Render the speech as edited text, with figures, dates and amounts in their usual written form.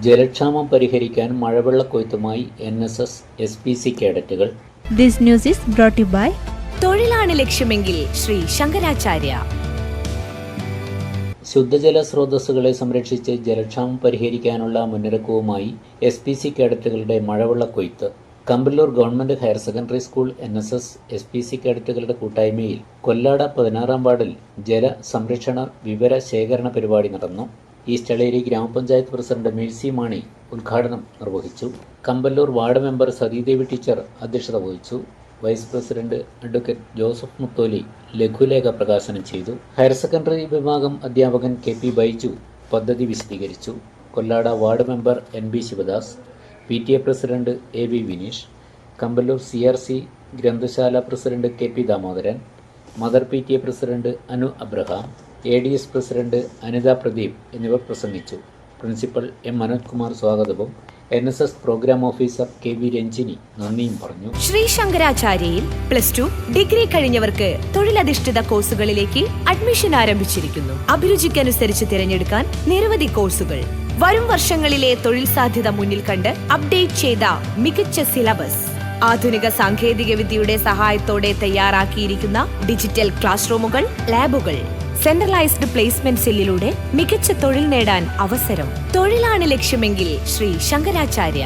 ജലക്ഷാമം പരിഹരിക്കാൻ മഴവെള്ളക്കൊയ്ത്തുമായി NSS SPC കേഡറ്റുകൾ. This news is brought to you by തൊഴിലാണ് ലക്ഷ്യമെങ്കിൽ ശ്രീ ശങ്കരാചാര്യ. ശുദ്ധജല സ്രോതസ്സുകളെ സംരക്ഷിച്ച് ജലക്ഷാമം പരിഹരിക്കാനുള്ള മുന്നൊരുക്കവുമായി SPC കേഡറ്റുകളുടെ മഴവെള്ളക്കൊയ്ത്ത്. Kampallur government higher secondary school NSS SPC കേഡറ്റുകളുടെ കൂട്ടായ്മയിൽ കൊല്ലാട 16-ാം വാർഡിൽ ജല സംരക്ഷണ വിവര ശേഖരണ പരിപാടി നടന്നു. ഈസ്റ്റ് എളേരി ഗ്രാമപഞ്ചായത്ത് പ്രസിഡന്റ് മേഴ്സി മാണി ഉദ്ഘാടനം നിർവഹിച്ചു. Kampallur ward member Sathidevi teacher അധ്യക്ഷത വഹിച്ചു. Vice president advocate Joseph Mutholi ലഘുലേഖ പ്രകാശനം ചെയ്തു. ഹയർ സെക്കൻഡറി വിഭാഗം അധ്യാപകൻ KP ബൈജു പദ്ധതി വിശദീകരിച്ചു. Kollad ward member NB Sivadas, PTA president AB Vineesh, Kampallur CRC ഗ്രന്ഥശാല president KP Damodaran, mother PTA president Anu Abraham, ADS president Anitha Pradeep എന്നിവർ പ്രസംഗിച്ചു. പ്രിൻസിപ്പൽ M മനോജ് കുമാർ സ്വാഗതവും NSS program officer KV Ranjini നന്ദിയും പറഞ്ഞു. ശ്രീ ശങ്കരാചാര്യയിൽ +2 ഡിഗ്രി കഴിഞ്ഞവർക്ക് തൊഴിലധിഷ്ഠിത കോഴ്സുകളിലേക്ക് അഡ്മിഷൻ ആരംഭിച്ചിരിക്കുന്നു. അഭിരുചിക്കനുസരിച്ച് തിരഞ്ഞെടുക്കാൻ നിരവധി കോഴ്സുകൾ. വരും വർഷങ്ങളിലെ തൊഴിൽ സാധ്യത മുന്നിൽ കണ്ട് അപ്ഡേറ്റ് ചെയ്ത മികച്ച സിലബസ്, ആധുനിക സാങ്കേതിക വിദ്യയുടെ സഹായത്തോടെ തയ്യാറാക്കിയിരിക്കുന്ന ഡിജിറ്റൽ ക്ലാസ് റൂമുകൾ, ലാബുകൾ, സെൻട്രലൈസ്ഡ് പ്ലേസ്മെന്റ് സെല്ലിലൂടെ മികച്ച തൊഴിൽ നേടാൻ അവസരം. തൊഴിലാണ് ലക്ഷ്യമെങ്കിൽ ശ്രീ ശങ്കരാചാര്യ.